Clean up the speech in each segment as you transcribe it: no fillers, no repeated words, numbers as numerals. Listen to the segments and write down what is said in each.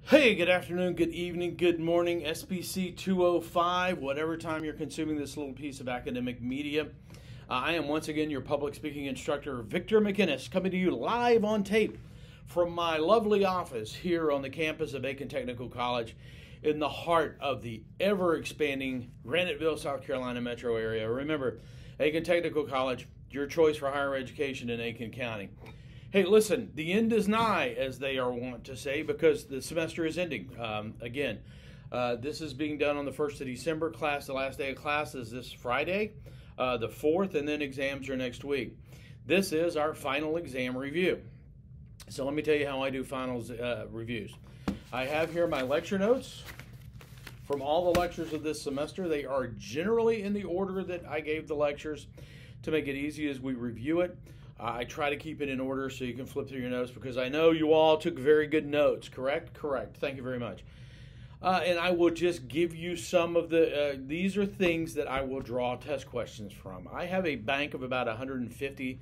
Hey, good afternoon, good evening, good morning, SPC-205, whatever time you're consuming this little piece of academic media. I am once again your public speaking instructor, Victor McInnes, coming to you live on tape from my lovely office here on the campus of Aiken Technical College in the heart of the ever-expanding Graniteville, South Carolina metro area. Remember, Aiken Technical College, your choice for higher education in Aiken County. Hey, listen, the end is nigh, as they are wont to say, because the semester is ending. This is being done on the 1st of December. The last day of class is this Friday, the 4th, and then exams are next week. This is our final exam review. So let me tell you how I do finals reviews. I have here my lecture notes from all the lectures of this semester. They are generally in the order that I gave the lectures to make it easy as we review it. I try to keep it in order so you can flip through your notes because I know you all took very good notes, correct? Correct. Thank you very much. And I will just give you some of the, these are things that I will draw test questions from. I have a bank of about 150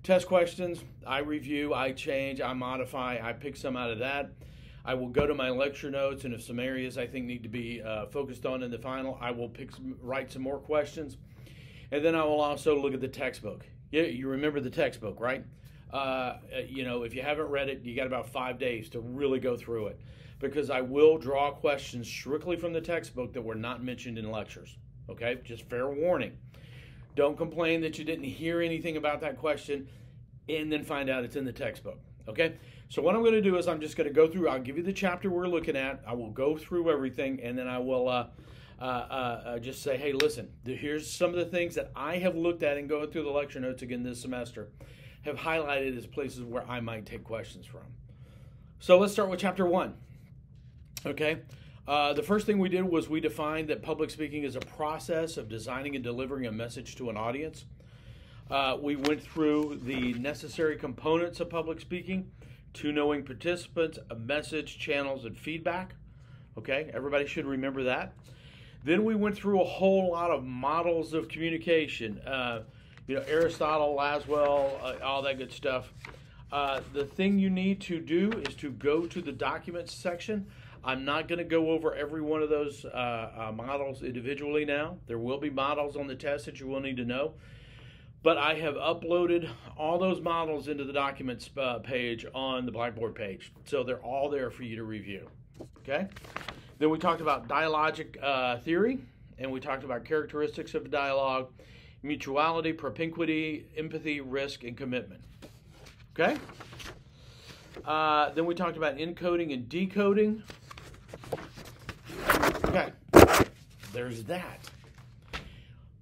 test questions. I review, I change, I modify, I pick some out of that. I will go to my lecture notes, and if some areas I think need to be focused on in the final, I will write some more questions. And then I will also look at the textbook. Yeah, you remember the textbook, right? If you haven't read it, you got about 5 days to really go through it because I will draw questions strictly from the textbook that were not mentioned in lectures, okay? Just fair warning. Don't complain that you didn't hear anything about that question and then find out it's in the textbook, okay? So what I'm going to do is I'm just going to go through, I'll give you the chapter we're looking at, I will go through everything, and then I will just say, hey, listen, here's some of the things that I have looked at and going through the lecture notes again this semester, have highlighted as places where I might take questions from. So let's start with chapter 1. Okay, the first thing we did was we defined that public speaking is a process of designing and delivering a message to an audience. We went through the necessary components of public speaking, two knowing participants, a message, channels, and feedback. Okay, everybody should remember that. Then we went through a whole lot of models of communication, Aristotle, Laswell, all that good stuff. The thing you need to do is to go to the documents section. I'm not going to go over every one of those models individually now. There will be models on the test that you will need to know. But I have uploaded all those models into the documents page on the Blackboard page. So they're all there for you to review. Okay? Then we talked about dialogic theory, and we talked about characteristics of dialogue, mutuality, propinquity, empathy, risk, and commitment. Okay? Then we talked about encoding and decoding. Okay, there's that.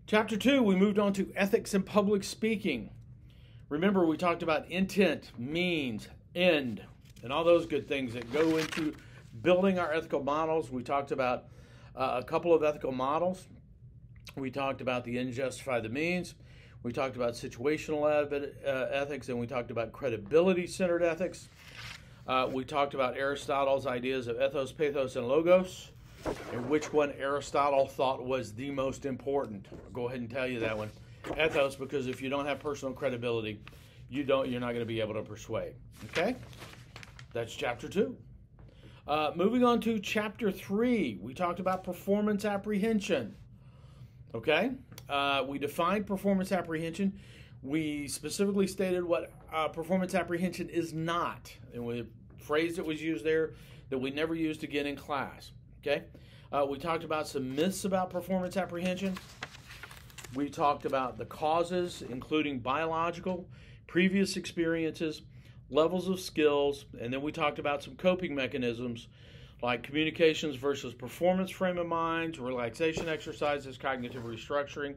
Chapter 2, we moved on to ethics and public speaking. Remember, we talked about intent, means, end, and all those good things that go into building our ethical models. We talked about a couple of ethical models. We talked about the end justify the means. We talked about situational ethics, and we talked about credibility-centered ethics. We talked about Aristotle's ideas of ethos, pathos, and logos, and which one Aristotle thought was the most important. I'll go ahead and tell you that one. Ethos, because if you don't have personal credibility, you're not going to be able to persuade. Okay? That's chapter 2. Moving on to chapter 3, we talked about performance apprehension. Okay? We defined performance apprehension. We specifically stated what performance apprehension is not. And the phrase that was used there that we never used again in class. Okay? We talked about some myths about performance apprehension. We talked about the causes, including biological, previous experiences, levels of skills, and then we talked about some coping mechanisms like communications versus performance frame of mind, relaxation exercises, cognitive restructuring,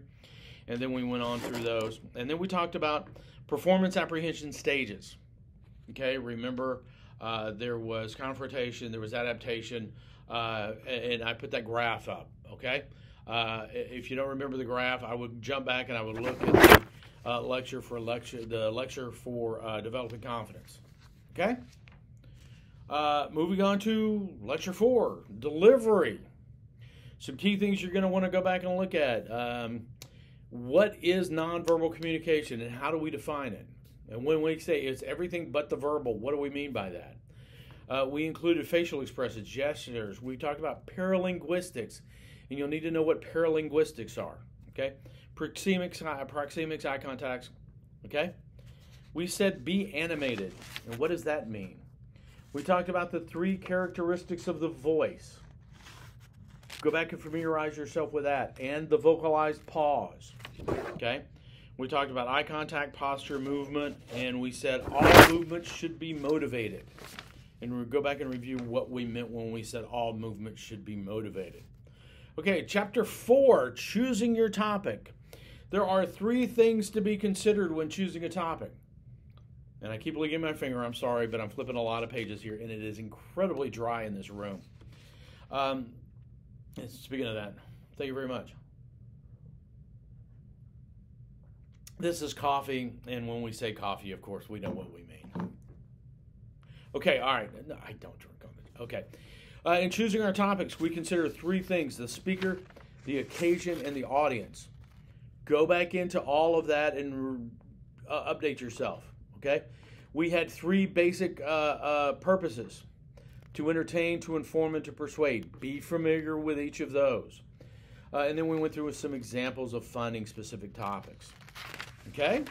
and then we went on through those. And then we talked about performance apprehension stages. Okay, remember there was confrontation, there was adaptation, and I put that graph up, okay? If you don't remember the graph, I would jump back and I would look at the lecture for developing confidence. Okay. Moving on to lecture 4, delivery. Some key things you're going to want to go back and look at. What is nonverbal communication and how do we define it? And when we say it's everything but the verbal, what do we mean by that? We included facial expressions, gestures. We talked about paralinguistics, and you'll need to know what paralinguistics are. Okay, proxemics, eye contacts. Okay, we said be animated, and what does that mean? We talked about the 3 characteristics of the voice. Go back and familiarize yourself with that, and the vocalized pause. Okay, we talked about eye contact, posture, movement, and we said all movements should be motivated. And we'll go back and review what we meant when we said all movement should be motivated. Okay, chapter 4, choosing your topic. There are 3 things to be considered when choosing a topic. And I keep licking my finger, I'm sorry, but I'm flipping a lot of pages here, and it is incredibly dry in this room. Speaking of that, thank you very much. This is coffee, and when we say coffee, of course, we know what we mean. Okay, all right. No, I don't drink on it. Okay. In choosing our topics, we consider 3 things: the speaker, the occasion, and the audience. Go back into all of that and update yourself, okay? We had 3 basic purposes: to entertain, to inform, and to persuade. Be familiar with each of those. And then we went through with some examples of finding specific topics, okay?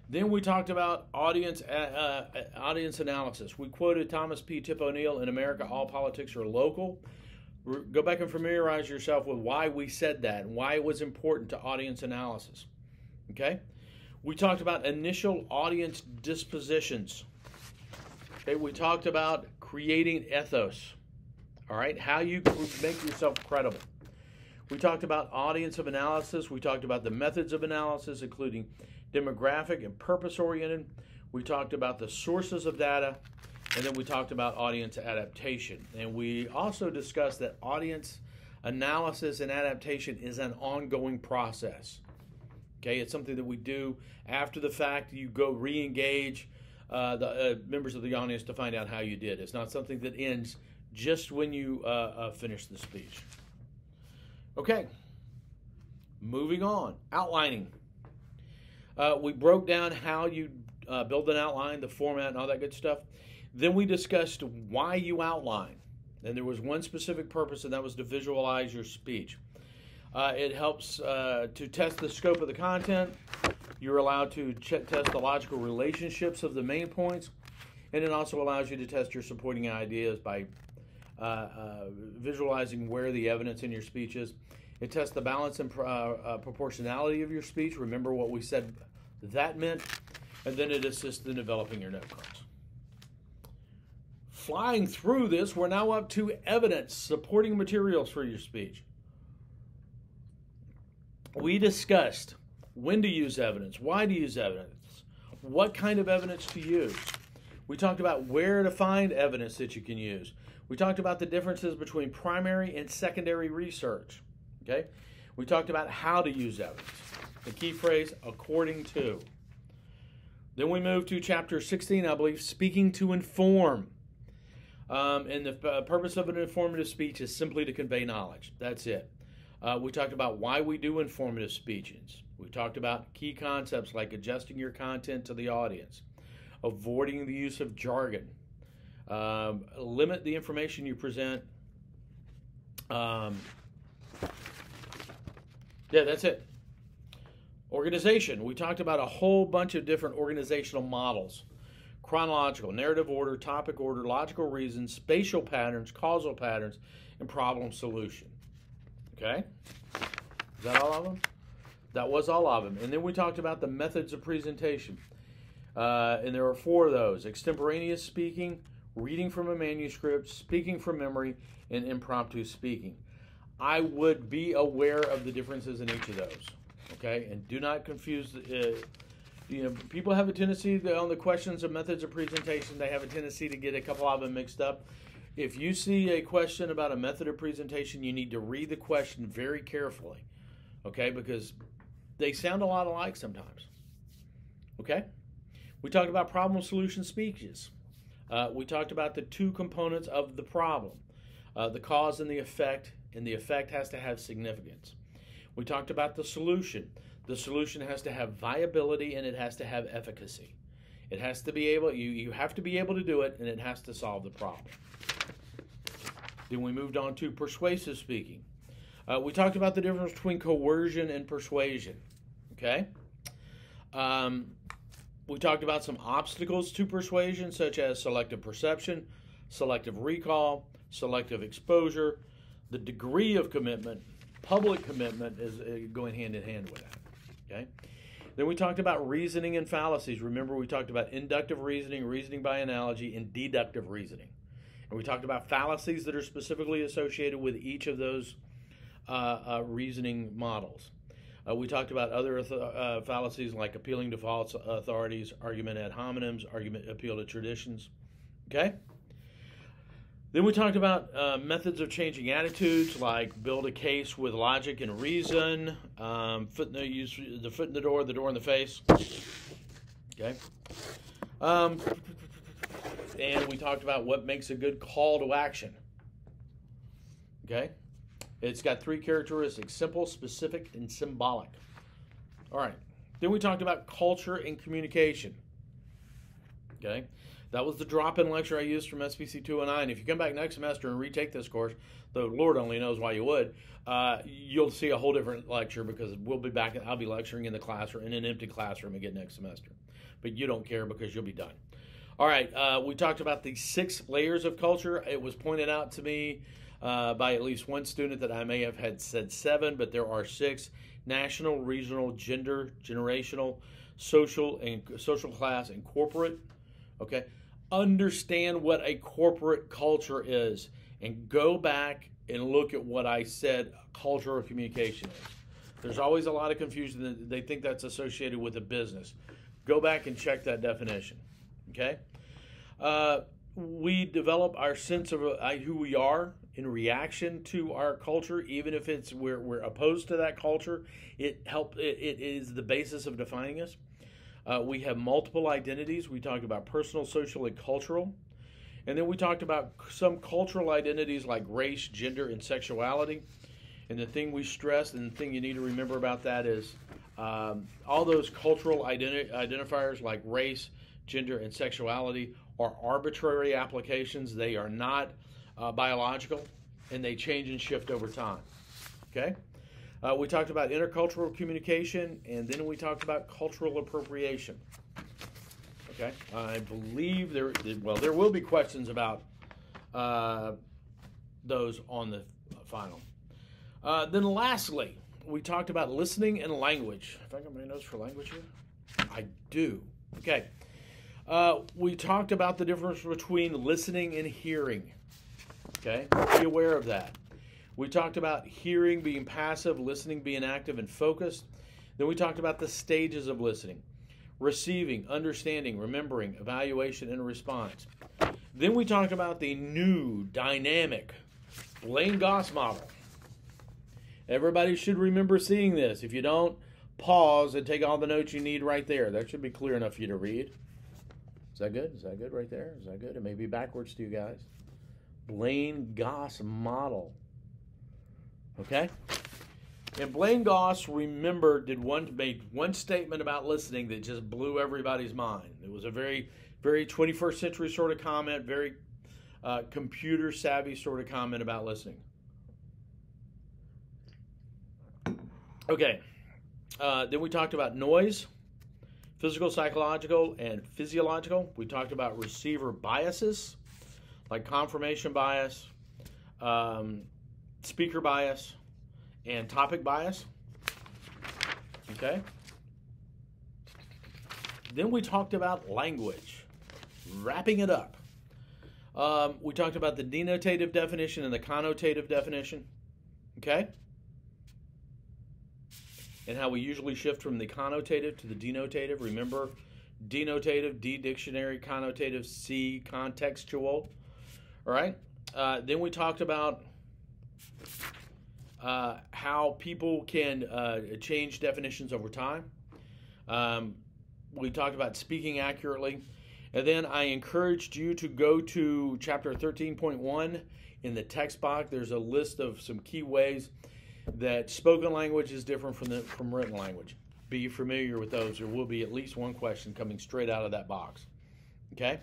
Then we talked about audience analysis. We quoted Thomas P. Tip O'Neill, "In America, all politics are local." Go back and familiarize yourself with why we said that and why it was important to audience analysis. Okay? We talked about initial audience dispositions. Okay, we talked about creating ethos. All right? How you make yourself credible. We talked about audience of analysis. We talked about the methods of analysis, including demographic and purpose-oriented. We talked about the sources of data, and then we talked about audience adaptation. And we also discussed that audience analysis and adaptation is an ongoing process. Okay, it's something that we do after the fact. You go re-engage the members of the audience to find out how you did. It's not something that ends just when you finish the speech. Okay, moving on. Outlining. We broke down how you build an outline, the format, and all that good stuff. Then we discussed why you outline. And there was one specific purpose, and that was to visualize your speech. It helps to test the scope of the content. You're allowed to test the logical relationships of the main points. And it also allows you to test your supporting ideas by visualizing where the evidence in your speech is. It tests the balance and proportionality of your speech. Remember what we said that meant. And then it assists in developing your note cards. Flying through this, we're now up to evidence, supporting materials for your speech. We discussed when to use evidence, why to use evidence, what kind of evidence to use. We talked about where to find evidence that you can use. We talked about the differences between primary and secondary research. Okay? We talked about how to use evidence. The key phrase, according to. Then we moved to chapter 16, I believe, speaking to inform. And the purpose of an informative speech is simply to convey knowledge. That's it. We talked about why we do informative speeches. We talked about key concepts like adjusting your content to the audience, avoiding the use of jargon, limit the information you present. Yeah, that's it. Organization. We talked about a whole bunch of different organizational models. Chronological, narrative order, topic order, logical reasons, spatial patterns, causal patterns, and problem solution. Okay? Is that all of them? That was all of them. And then we talked about the methods of presentation. And there are 4 of those: extemporaneous speaking, reading from a manuscript, speaking from memory, and impromptu speaking. I would be aware of the differences in each of those. Okay? And do not confuse people have a tendency on the questions of methods of presentation, they have a tendency to get a couple of them mixed up. If you see a question about a method of presentation, you need to read the question very carefully, okay? Because they sound a lot alike sometimes, okay? We talked about problem solution speeches. We talked about the 2 components of the problem, the cause and the effect has to have significance. We talked about the solution. The solution has to have viability and it has to have efficacy. It has to be able, you have to be able to do it, and it has to solve the problem. Then we moved on to persuasive speaking. We talked about the difference between coercion and persuasion. Okay? We talked about some obstacles to persuasion, such as selective perception, selective recall, selective exposure, the degree of commitment. Public commitment is going hand in hand with that. Okay? Then we talked about reasoning and fallacies. Remember, we talked about inductive reasoning, reasoning by analogy, and deductive reasoning. And we talked about fallacies that are specifically associated with each of those reasoning models. We talked about other fallacies like appealing to false authorities, argument ad hominems, argument appeal to traditions. Okay? Then we talked about methods of changing attitudes, like build a case with logic and reason, use the foot in the door in the face. Okay? And we talked about what makes a good call to action. Okay? It's got 3 characteristics: simple, specific, and symbolic. All right. Then we talked about culture and communication. Okay? That was the drop-in lecture I used from SPC-209. If you come back next semester and retake this course, though Lord only knows why you would, you'll see a whole different lecture, because we'll be back. I'll be lecturing in the classroom, in an empty classroom again next semester. But you don't care, because you'll be done. All right. We talked about the 6 layers of culture. It was pointed out to me by at least one student that I may have had said 7, but there are 6: national, regional, gender, generational, social class, and corporate. Okay, understand what a corporate culture is, and go back and look at what I said culture of communication is. There's always a lot of confusion. They think that's associated with a business. Go back and check that definition. Okay, we develop our sense of who we are in reaction to our culture, even if we're opposed to that culture. It is the basis of defining us. We have multiple identities. We talked about personal, social, and cultural. And then we talked about some cultural identities like race, gender, and sexuality. And the thing we stressed, and the thing you need to remember about that is all those cultural identifiers like race, gender, and sexuality are arbitrary applications. They are not biological, and they change and shift over time. Okay? We talked about intercultural communication, and then we talked about cultural appropriation. Okay? I believe there will be questions about those on the final. Then lastly, we talked about listening and language. Have I got my notes for language here? I do. Okay. We talked about the difference between listening and hearing. Okay? Be aware of that. We talked about hearing being passive, listening being active and focused. Then we talked about the stages of listening: receiving, understanding, remembering, evaluation, and response. Then we talked about the new, dynamic Blaine-Goss model. Everybody should remember seeing this. If you don't, pause and take all the notes you need right there. That should be clear enough for you to read. Is that good? Is that good right there? Is that good? It may be backwards to you guys. Blaine-Goss model. Okay? And Blaine-Goss, remember, made one statement about listening that just blew everybody's mind. It was a very, very 21st century sort of comment, very computer savvy sort of comment about listening. Okay. Then we talked about noise, physical, psychological, and physiological. We talked about receiver biases, like confirmation bias, speaker bias, and topic bias. Okay? Then we talked about language. Wrapping it up. We talked about the denotative definition and the connotative definition. Okay? And how we usually shift from the connotative to the denotative. Remember, denotative, D dictionary, connotative, C contextual. All right? Then we talked about how people can change definitions over time. We talked about speaking accurately. And then I encouraged you to go to chapter 13.1 in the text box. There's a list of some key ways that spoken language is different from written language. be familiar with those. There will be at least one question coming straight out of that box. Okay?